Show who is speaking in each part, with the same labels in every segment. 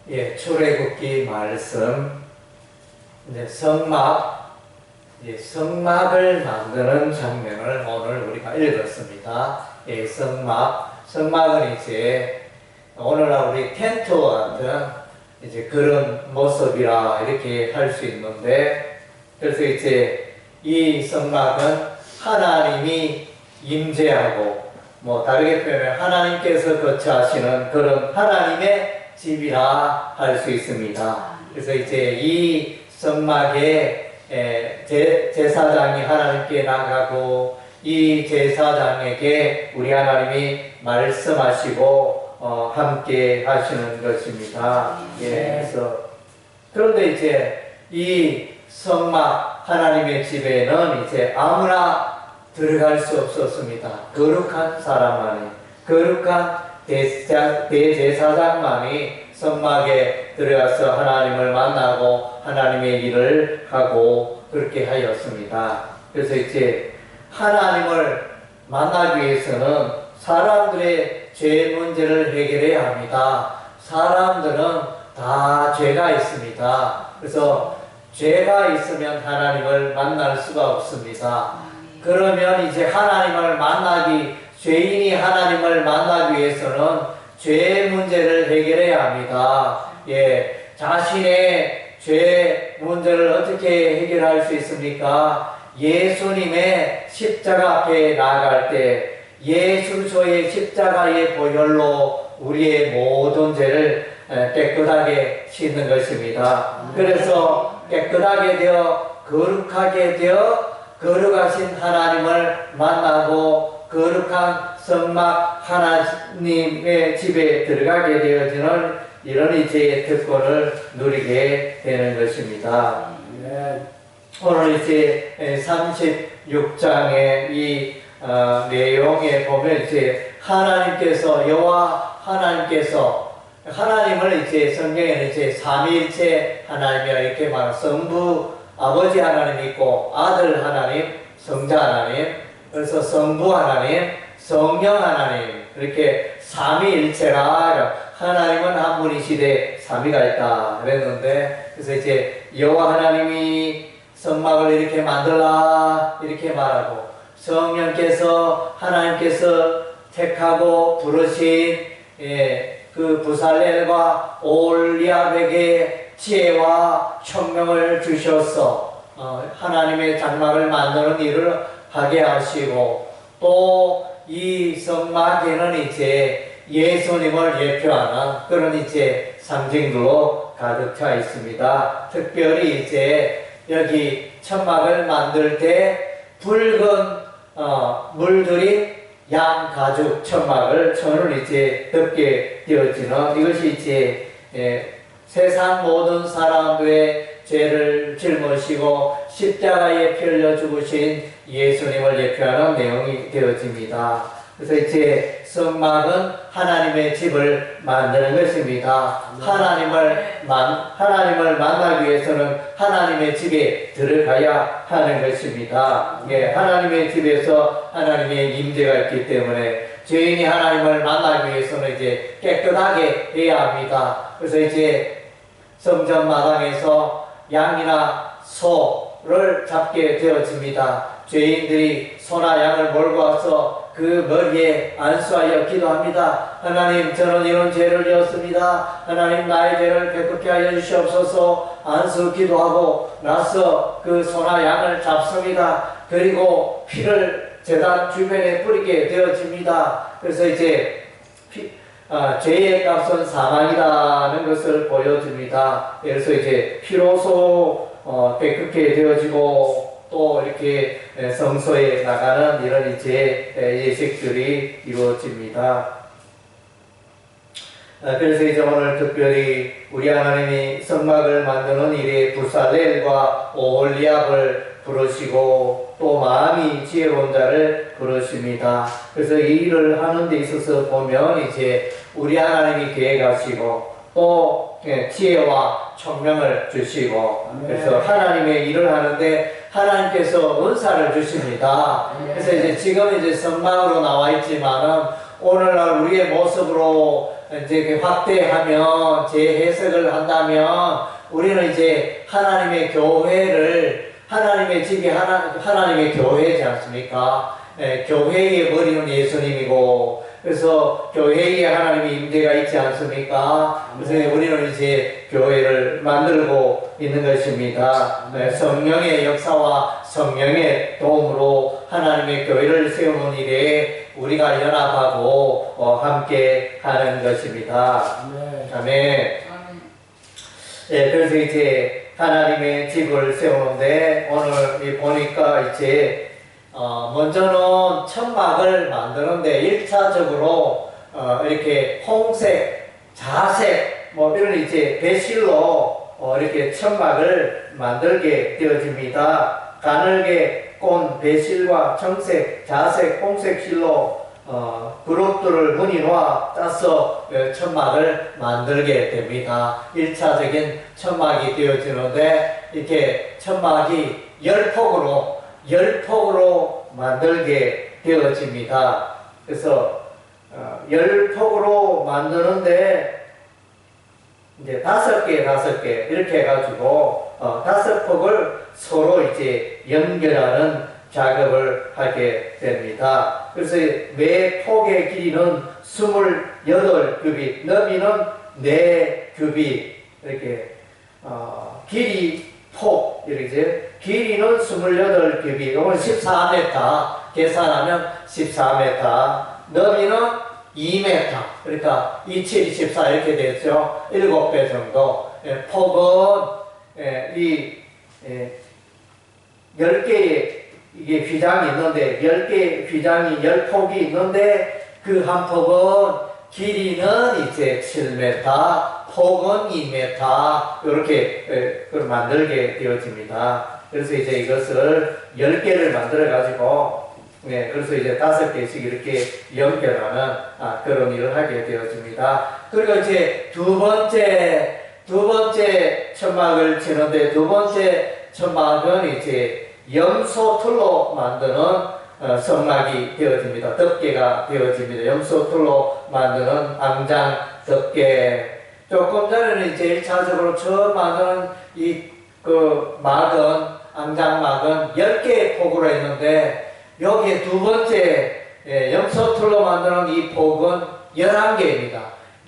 Speaker 1: 출애굽기 말씀, 이제 성막을 만드는 장면을 오늘 우리가 읽었습니다. 성막은 이제 오늘날 우리 텐트와 같은 이제 그런 모습이라 이렇게 할 수 있는데, 그래서 이제 이 성막은 하나님이 임재하고, 다르게 표현하면 하나님께서 거처하시는 그런 하나님의 집이라 할 수 있습니다. 그래서 이제 이 성막에 제사장이 하나님께 나가고, 이 제사장에게 우리 하나님이 말씀하시고 함께 하시는 것입니다. 그런데 이제 이 성막 하나님의 집에는 이제 아무나 들어갈 수 없었습니다. 거룩한 사람만이, 거룩한 대제사장만이 성막에 들어가서 하나님을 만나고 하나님의 일을 하고 그렇게 하였습니다. 그래서 이제 하나님을 만나기 위해서는 사람들의 죄 문제를 해결해야 합니다. 사람들은 다 죄가 있습니다. 그래서 죄가 있으면 하나님을 만날 수가 없습니다. 그러면 이제 죄인이 하나님을 만나기 위해서는 죄 문제를 해결해야 합니다. 자신의 죄 문제를 어떻게 해결할 수 있습니까? 예수님의 십자가 앞에 나아갈 때 예수의 십자가의 보혈로 우리의 모든 죄를 깨끗하게 씻는 것입니다. 그래서 깨끗하게 되어 거룩하게 되어 거룩하신 하나님을 만나고 거룩한 성막 하나님의 집에 들어가게 되어지는 이런 이제 특권을 누리게 되는 것입니다. 오늘 이제 36장의 이 내용에 보면 이제 여호와 하나님을 이제 성경에는 이제 삼위일체 하나님이라 이렇게 말하는 성부 아버지 하나님 있고 아들 하나님, 성자 하나님, 그래서 성부 하나님, 성령 하나님, 이렇게 삼위일체라. 하나님은 한 분이시되 삼위가 있다 그랬는데, 그래서 이제 여호와 하나님이 성막을 이렇게 만들라 이렇게 말하고, 하나님께서 택하고 부르신 그 부살렐과 올리압에게 지혜와 총명을 주셔서 하나님의 장막을 만드는 일을 하게 하시고, 또 이 성막에는 이제 예수님을 예표하는 그런 이제 상징들로 가득 차 있습니다. 특별히 이제 여기 천막을 만들 때 붉은 물들이 양 가죽 천을 이제 덮게 되어지는, 이것이 이제 세상 모든 사람들의 죄를 짊으시고 십자가에 피 흘려 죽으신 예수님을 예표하는 내용이 되어집니다. 그래서 이제 성막은 하나님의 집을 만드는 것입니다. 하나님을 만나기 위해서는 하나님의 집에 들어가야 하는 것입니다. 하나님의 집에서 하나님의 임재가 있기 때문에 죄인이 하나님을 만나기 위해서는 이제 깨끗하게 해야 합니다. 그래서 이제 성전 마당에서 양이나 소를 잡게 되어집니다. 죄인들이 소나 양을 몰고 와서 그 머리에 안수하여 기도합니다. 하나님, 저는 이런 죄를 지었습니다. 하나님, 나의 죄를 깨끗게 하여 주시옵소서. 안수 기도하고 나서 그 소나 양을 잡습니다. 그리고 피를 제단 주변에 뿌리게 되어집니다. 그래서 이제 죄의 값은 사망이라는 것을 보여줍니다. 그래서 이제 피로소 깨끗게 되어지고, 또 이렇게 성소에 나가는 이런 이제 예식들이 이루어집니다. 그래서 이제 오늘 특별히 우리 하나님이 성막을 만드는 일에 부살렐과 오홀리압을 부르시고 또 마음이 지혜로운 자를 부르십니다. 그래서 이 일을 하는 데 있어서 보면 이제 우리 하나님이 계획하시고 또 지혜와 총명을 주시고, 그래서 하나님의 일을 하는데 하나님께서 은사를 주십니다. 그래서 이제 지금 이제 성막으로 나와 있지만은 오늘날 우리의 모습으로 이제 확대하면, 재해석을 한다면, 우리는 이제 하나님의 교회를, 하나님의 집이 하나님의 교회지 않습니까? 교회의 머리는 예수님이고, 그래서 교회에 하나님의 임재가 있지 않습니까? 그래서 우리는 이제 교회를 만들고 있는 것입니다. 성령의 역사와 성령의 도움으로 하나님의 교회를 세우는 일에 우리가 연합하고 함께 하는 것입니다. 아멘. 그래서 이제 하나님의 집을 세우는데 오늘 보니까 이제 먼저는 천막을 만드는데 1차적으로 이렇게 홍색, 자색 뭐 이런 이제 배실로 이렇게 천막을 만들게 되어집니다. 가늘게 꼰 배실과 청색, 자색, 홍색 실로 그룹들을 문인화 짜서 천막을 만들게 됩니다. 1차적인 천막이 되어지는데 이렇게 천막이 열폭으로 만들게 되어집니다. 그래서 열폭으로 만드는데 이제 5개 이렇게 해가지고 5폭을 서로 이제 연결하는 작업을 하게 됩니다. 그래서 매 폭의 길이는 28규빗, 너비는 4규빗 이렇게 길이 폭 이렇게 길이는 28규빗, 이건 14m 계산하면 14m, 너비는 2m, 그러니까 27, 24 이렇게 되죠. 7배 정도. 폭은 이 10개의 이게 휘장이 있는데 10개의 휘장이 10폭이 있는데 그 한 폭은 길이는 이제 7m, 폭은 2m 이렇게 만들게 되어집니다. 그래서 이제 이것을 10개를 만들어 가지고 그래서 이제 5개씩 이렇게 연결하는 그런 일을 하게 되어집니다. 그리고 이제 두 번째 천막을 치는데 두 번째 천막은 이제 염소틀로 만드는 성막이 되어집니다. 덮개가 되어집니다. 염소틀로 만드는 앙장 덮개. 조금 전에는 이제 1차적으로 처음 만드는 앙장막은 10개의 폭으로 했는데, 여기에 두 번째, 염소틀로 만드는 이 폭은 11개입니다.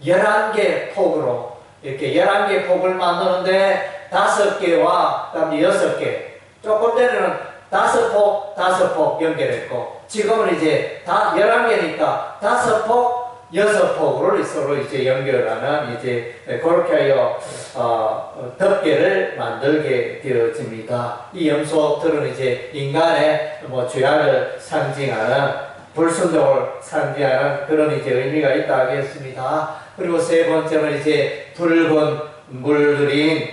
Speaker 1: 11개 폭으로, 이렇게 11개 폭을 만드는데, 5개와, 그 다음에 6개. 조금 전에는 5폭 연결했고, 지금은 이제 11개니까 5폭, 6폭으로 서로 이제 연결하는 이제 그렇게 하여 덮개를 만들게 되어집니다. 이 염소틀은 이제 인간의 죄악을 상징하는, 불순종을 상징하는 그런 이제 의미가 있다 하겠습니다. 그리고 세 번째는 이제 붉은 물들인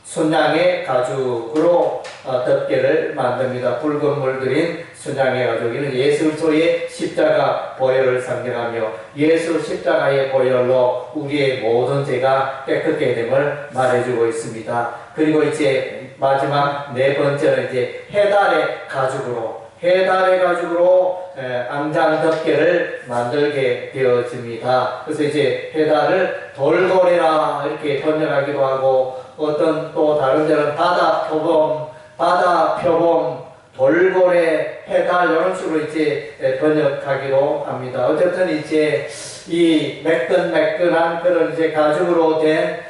Speaker 1: 순양의 가죽으로 덮개를 만듭니다. 붉은 물들인 순양의 가죽은 예수 그리스도의 십자가 보혈을 상징하며 예수 십자가의 보혈로 우리의 모든 죄가 깨끗게 됨을 말해주고 있습니다. 그리고 이제 마지막 네 번째는 이제 해달의 가죽으로 앙장 덮개를 만들게 되어집니다. 그래서 이제 해달을 돌고래라 이렇게 번역하기도 하고, 어떤 또 다른 데는 바다 표범, 돌고래, 해달 이런 식으로 이제 번역하기도 합니다. 어쨌든 이제 이 매끈매끈한 그런 이제 가죽으로 된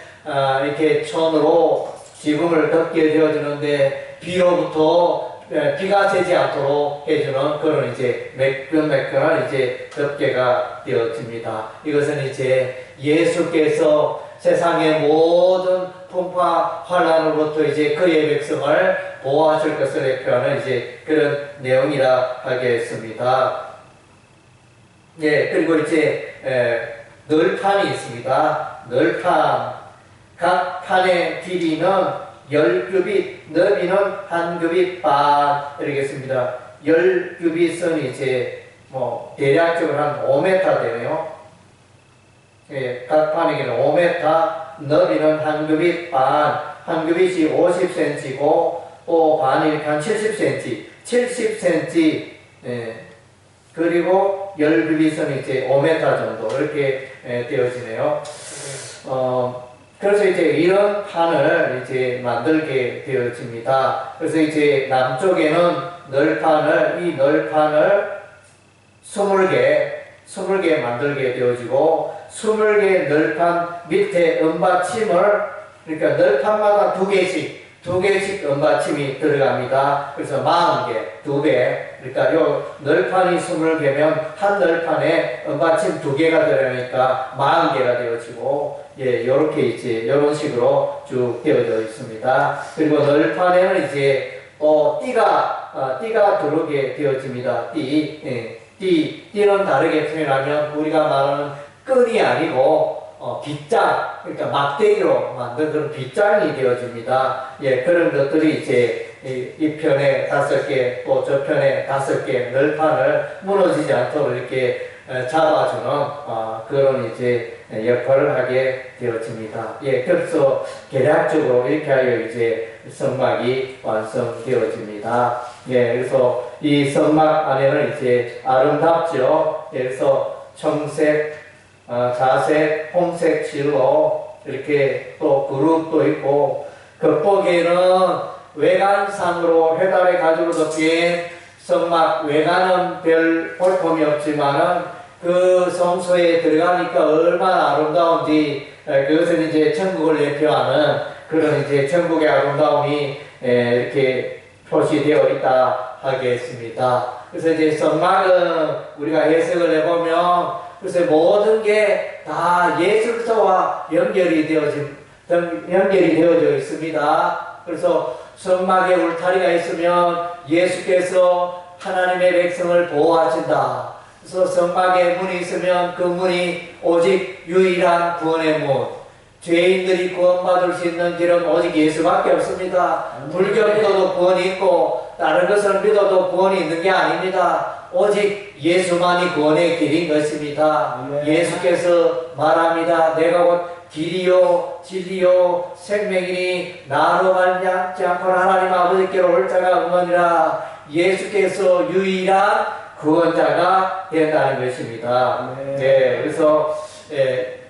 Speaker 1: 이렇게 천으로 지붕을 덮게 되어지는데, 비로부터 비가 새지 않도록 해주는 그런 이제 매끈매끈한 이제 덮개가 되어집니다. 이것은 이제 예수께서 세상의 모든 풍파 환난으로부터 이제 그의 백성을 보호하실 것을 대표하는 이제 그런 내용이라 하겠습니다. 그리고 이제 널판이 있습니다. 널판, 각 판의 길이는 10규빗, 너비는 1규빗 반 이러겠습니다. 10규빗은 이제 대략적으로 한 5m 되네요. 각 판에게는 5m, 너비는 1규빗 반, 1규빗이 50cm고 또 반이 한 70cm, 그리고 열 비비선이 이제 5m 정도 이렇게 되어지네요. 그래서 이제 이런 판을 이제 만들게 되어집니다. 그래서 이제 남쪽에는 이 널판을 20개 만들게 되어지고 20개 널판 밑에 은받침을 그러니까 널판마다 두 개씩 은받침이 들어갑니다. 그래서 40개, 2배. 그러니까 요 널판이 20개면 한 널판에 은받침 2개가 들어가니까 40개가 되어지고, 예, 요렇게 이제, 요런 식으로 쭉 되어져 있습니다. 그리고 널판에는 이제, 띠가 들어오게 되어집니다. 띠는 다르게 표현하면 우리가 말하는 끈이 아니고, 빗장, 그러니까 막대기로 만든 그런 빗장이 되어집니다. 예, 그런 것들이 이제 이 편에 5개, 또 저 편에 5개 널판을 무너지지 않도록 이렇게 잡아주는 그런 이제 역할을 하게 되어집니다. 예, 그래서 계략적으로 이렇게 하여 이제 성막이 완성되어집니다. 예, 그래서 이 성막 안에는 이제 아름답죠. 예, 그래서 청색, 자색, 홍색 실로 이렇게 또 그룹도 있고, 겉보기에는 외관상으로 회달의 가죽으로 덮인 성막 외관은 별 볼품이 없지만은 그 성소에 들어가니까 얼마나 아름다운지, 그것은 이제 천국을 대표하는 그런 이제 천국의 아름다움이 이렇게 표시되어 있다 하겠습니다. 그래서 이제 성막은 우리가 해석을 해보면 그래서 모든 게 다 예술서와 연결이 되어져 있습니다. 그래서 성막에 울타리가 있으면 예수께서 하나님의 백성을 보호하신다. 그래서 성막에 문이 있으면 그 문이 오직 유일한 구원의 문. 죄인들이 구원받을 수 있는 길은 오직 예수밖에 없습니다. 불교 믿어도 구원이 있고 다른 것을 믿어도 구원이 있는 게 아닙니다. 오직 예수만이 구원의 길인 것입니다. 예수께서 말합니다. 내가 곧 길이요 진리요 생명이니 나로 말미암지 않고 하나님 아버지께로 올 자가 없느니라. 예수께서 유일한 구원자가 된다는 것입니다. 네, 그래서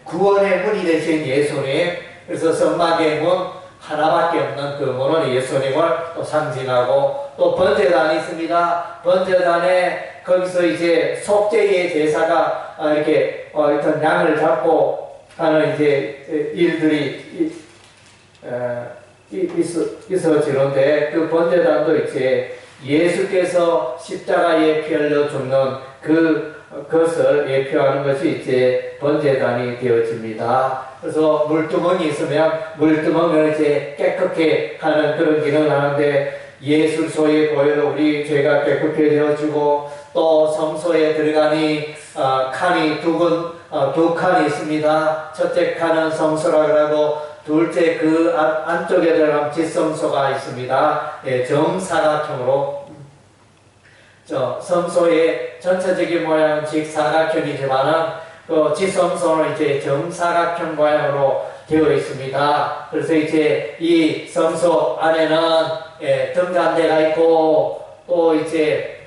Speaker 1: 구원의 문이 되신 예수님, 그래서 성막의 문 하나밖에 없는 그 문은 예수님을 또 상징하고, 또 번제단이 있습니다. 번제단에 거기서 이제 속죄의 제사가 이렇게 어떤 양을 잡고 하는 이제 일들이 있어지는데, 그 번제단도 이제 예수께서 십자가에 피 흘려 죽는 그것을 예표하는 것이 이제 번제단이 되어집니다. 그래서 물두멍이 있으면 물두멍을 이제 깨끗게 하는 그런 기능을 하는데, 예술소의 보혈로 우리 죄가 깨끗게 되어지고, 또 성소에 들어가니 칸이 두 칸이 있습니다. 첫째 칸은 성소라 하고, 둘째 그 안쪽에 들어가면 지성소가 있습니다. 예, 정사각형으로, 성소의 전체적인 모양은 직사각형이지만은 그 지성소는 이제 정사각형 모양으로 되어 있습니다. 그래서 이제 이 성소 안에는 등잔대가 있고, 또 이제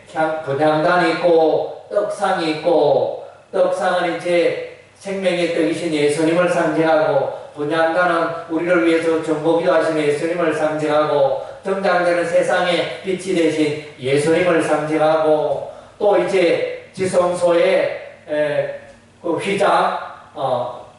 Speaker 1: 분향단이 있고, 떡상이 있고, 떡상은 이제 생명의 떡이신 예수님을 상징하고, 분향단은 우리를 위해서 전보기도 하신 예수님을 상징하고, 등잔대는 세상의 빛이 되신 예수님을 상징하고, 또 이제 지성소에 그 휘장,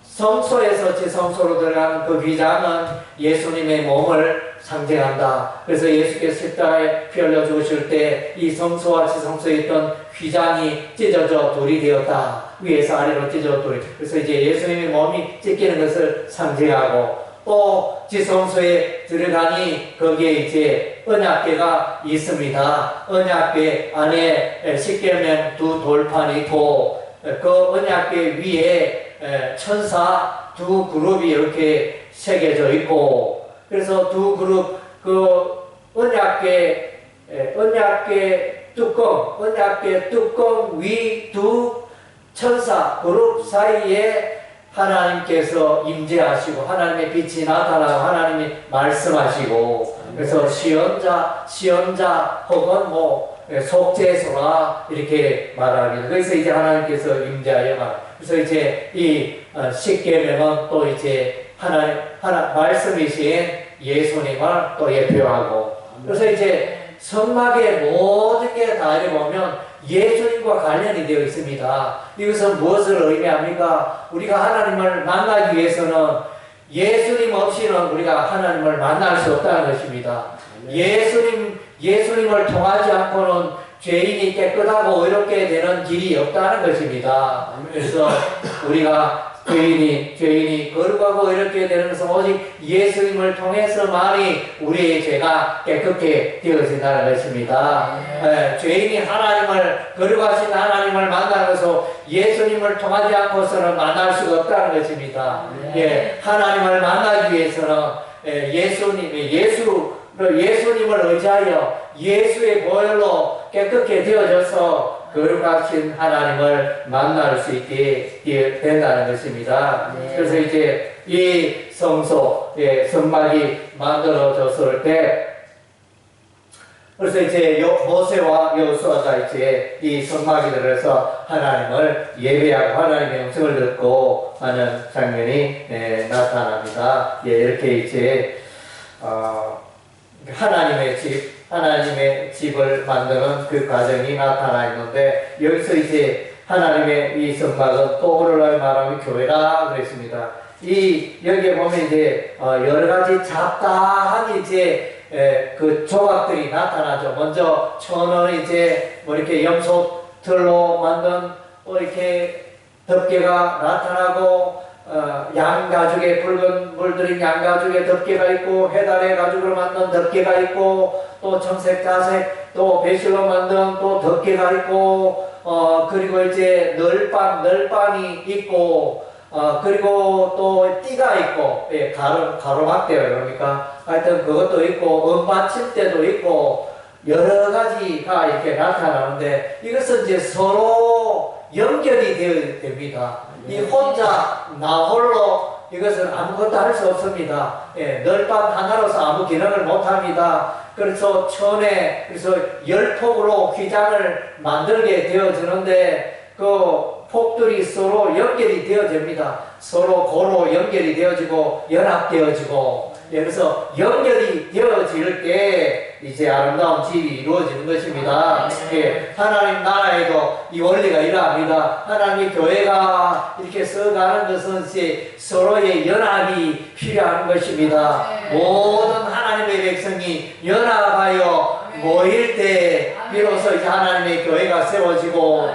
Speaker 1: 성소에서 지성소로 들어가는 그 휘장은 예수님의 몸을 상징한다. 그래서 예수께서 십자가에 피 흘려 죽으실 때 이 성소와 지성소에 있던 휘장이 찢어져 돌이 되었다. 위에서 아래로 찢어져 돌이. 그래서 이제 예수님의 몸이 찢기는 것을 상징하고, 또 지성소에 들어가니 거기에 이제 언약궤가 있습니다. 언약궤 안에 쉽게 말하면 두 돌판이 있고, 그 언약궤 위에 천사 두 그룹이 이렇게 새겨져 있고, 그래서 두 그룹, 그 언약궤 뚜껑 위 두 천사 그룹 사이에 하나님께서 임재하시고, 하나님의 빛이 나타나고, 하나님이 말씀하시고, 그래서 시연자 혹은 속죄소라 이렇게 말합니다. 그래서 이제 하나님께서 임재하여 말. 그래서 이제 이 십계명은 또 이제 하나 말씀이신 예수님을 또 예표하고, 그래서 이제 성막의 모든 게 다 이렇게 보면 예수님과 관련이 되어 있습니다. 이것은 무엇을 의미합니까? 우리가 하나님을 만나기 위해서는 예수님 없이는 우리가 하나님을 만날 수 없다는 것입니다. 예수님을 통하지 않고는 죄인이 깨끗하고 의롭게 되는 길이 없다는 것입니다. 그래서 우리가 죄인이 거룩하고 의롭게 되는 것은 오직 예수님을 통해서만이 우리의 죄가 깨끗게 되어진다는 것입니다. 죄인이 거룩하신 하나님을 만나면서 예수님을 통하지 않고서는 만날 수가 없다는 것입니다. 하나님을 만나기 위해서는 예수님을 의지하여 예수의 보혈로 깨끗게 되어져서 거룩하신 하나님을 만날 수 있게 된다는 것입니다. 그래서 이제 이 성막이 만들어졌을 때, 그래서 이제 모세와 여호수아가 이제 이 성막에 들어서 하나님을 예배하고 하나님의 음성을 듣고 하는 장면이 나타납니다. 이렇게 이제 하나님의 집을 만드는 그 과정이 나타나 있는데, 여기서 이제 하나님의 이 성막은 또 오늘날 말하면 교회라 그랬습니다. 여기에 보면 이제 여러 가지 잡다한 이제 그 조각들이 나타나죠. 먼저 천은 이제 뭐 이렇게 염소털로 만든 또 이렇게 덮개가 나타나고, 양가죽에 붉은 물들인 양가죽에 덮개가 있고, 해달의 가죽으로 만든 덮개가 있고, 또 청색, 자색, 또 배실로 만든 또 덮개가 있고, 그리고 이제 널빤이 있고, 그리고 또 띠가 있고, 가로막대요. 그러니까 하여튼 그것도 있고, 은받침대도 있고, 여러 가지가 이렇게 나타나는데, 이것은 이제 서로 연결이 되어야 됩니다. 이 혼자 나 홀로 이것은 아무것도 할 수 없습니다. 널빤 하나로서 아무 기능을 못합니다. 그래서 그래서 열폭으로 휘장을 만들게 되어지는데, 그 폭들이 서로 연결이 되어집니다. 서로 고로 연결이 되어지고 연합되어지고, 그래서 연결이 되어질 때 이제 아름다운 집이 이루어지는 것입니다. 하나님 나라에도 이 원리가 이러합니다. 하나님의 교회가 이렇게 써가는 것은 이제 서로의 연합이 필요한 것입니다. 모든 하나님의 백성이 연합하여 모일 때 비로소 이제 하나님의 교회가 세워지고,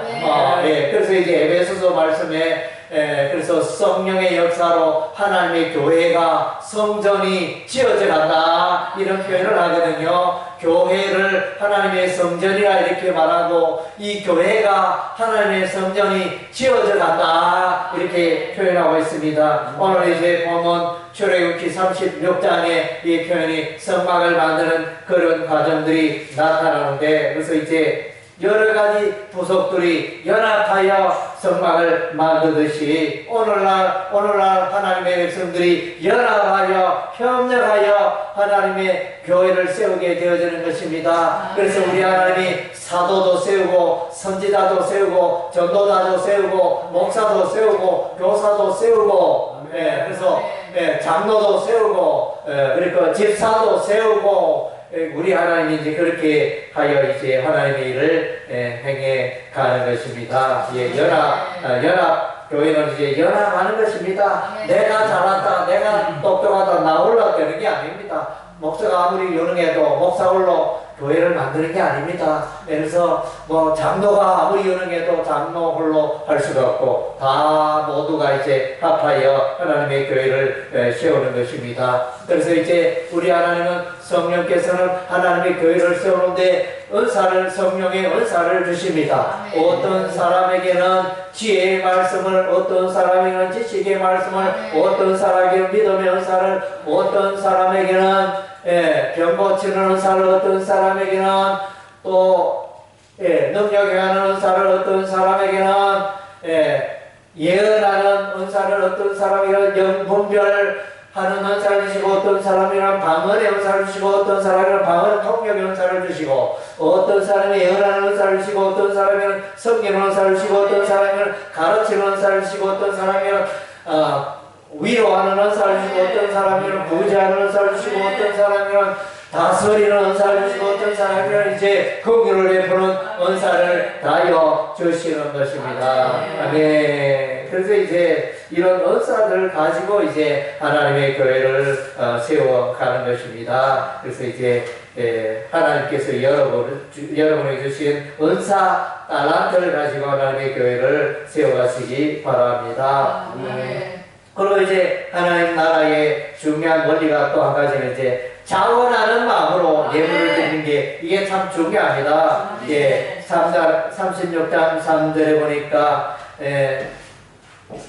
Speaker 1: 그래서 이제 에베소서 말씀에 그래서 성령의 역사로 하나님의 교회가 성전이 지어져 간다 이런 표현을 하거든요. 교회를 하나님의 성전이라 이렇게 말하고, 이 교회가 하나님의 성전이 지어져 간다 이렇게 표현하고 있습니다. 오늘 이제 보면 출애굽기 36장에 이 표현이 성막을 만드는 그런 과정들이 나타나는데, 그래서 이제 여러 가지 부속들이 연합하여 성막을 만드듯이 오늘날 하나님의 백성들이 연합하여 협력하여 하나님의 교회를 세우게 되어지는 것입니다. 그래서 우리 하나님이 사도도 세우고 선지자도 세우고 전도자도 세우고 목사도 세우고 교사도 세우고, 그래서 장로도 세우고, 그리고 집사도 세우고, 우리 하나님이 이제 그렇게 하여 이제 하나님의 일을 행해 가는 것입니다. 연합 교회는 이제 연합하는 것입니다. 내가 잘한다, 내가 똑똑하다, 나 홀로 되는 게 아닙니다. 목사가 아무리 유능해도 목사 홀로 교회를 만드는 게 아닙니다. 그래서 뭐 장로가 아무리 유능해도 장로 홀로 할 수가 없고, 다 모두가 이제 합하여 하나님의 교회를 세우는 것입니다. 그래서 이제 우리 하나님은 성령께서는 하나님의 교회를 세우는데 성령의 은사를 주십니다. 어떤 사람에게는 지혜의 말씀을, 어떤 사람에게는 지식의 말씀을, 어떤 사람에게는 믿음의 은사를, 어떤 사람에게는 병 고치는 은사를, 어떤 사람에게는 또 능력에 하는 은사를, 어떤 사람에게는 예언하는 은사를, 어떤 사람에게는 영분별 하는 은사를 주시고, 어떤 사람이란 방언의 은사를 주시고, 어떤 사람이란 방언 통역의 은사를 주시고, 어떤 사람이 예언하는 은사를 주시고, 어떤 사람이란 섬기는 은사를 주시고, 어떤 사람이란 가르치는 은사를 주시고, 어떤 사람이란 위로하는 은사를 주시고, 어떤 사람이란 구제하는 은사를 주시고, 어떤 사람이란 다스리는 은사를 주시고, 어떤 사람이란 이제 긍휼을 베푸는 은사를 다하여 주시는 것입니다. 아멘. 그래서 이제 이런 은사들을 가지고 이제 하나님의 교회를 세워가는 것입니다. 그래서 이제 하나님께서 여러분에게 주신 은사 달란트를 가지고 하나님의 교회를 세워가시기 바랍니다. 그리고 이제 하나님 나라의 중요한 원리가 또 한 가지는 이제 자원하는 마음으로 예물을 드리는 게 이게 참 중요합니다. 예, 36장 3절에 보니까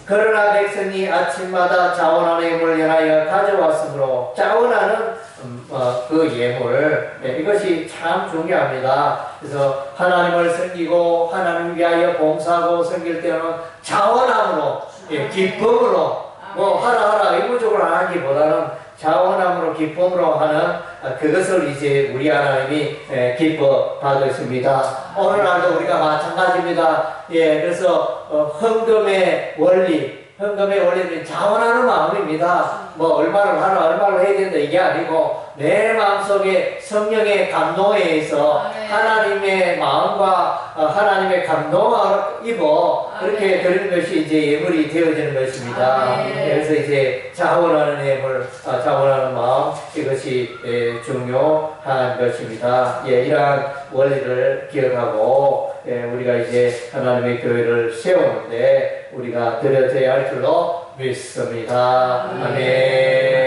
Speaker 1: 그러나 백성이 아침마다 자원하는 예물을 연하여 가져왔으므로 자원하는 그 예물 이것이 참 중요합니다. 그래서 하나님을 섬기고 하나님을 위하여 봉사하고 섬길 때는 자원함으로 기쁨으로 뭐 하라 의무적으로 하기보다는 자원함으로 기쁨으로 하는 그것을 이제 우리 하나님이 기뻐 받으십니다. 오늘날도 우리가 마찬가지입니다. 예, 그래서 헌금의 원리는 자원하는 마음입니다. 뭐 얼마를 하나 얼마를 해야 된다 이게 아니고 내 마음속에 성령의 감동에 의해서 하나님의 마음과 하나님의 감동을 입어 그렇게 드리는 것이 이제 예물이 되어지는 것입니다. 그래서 이제 자원하는 예물, 자원하는 마음 이것이 중요한 것입니다. 예, 이러한 원리를 기억하고 우리가 이제 하나님의 교회를 세우는데 우리가 드려져야 할 줄로 믿습니다. 아멘.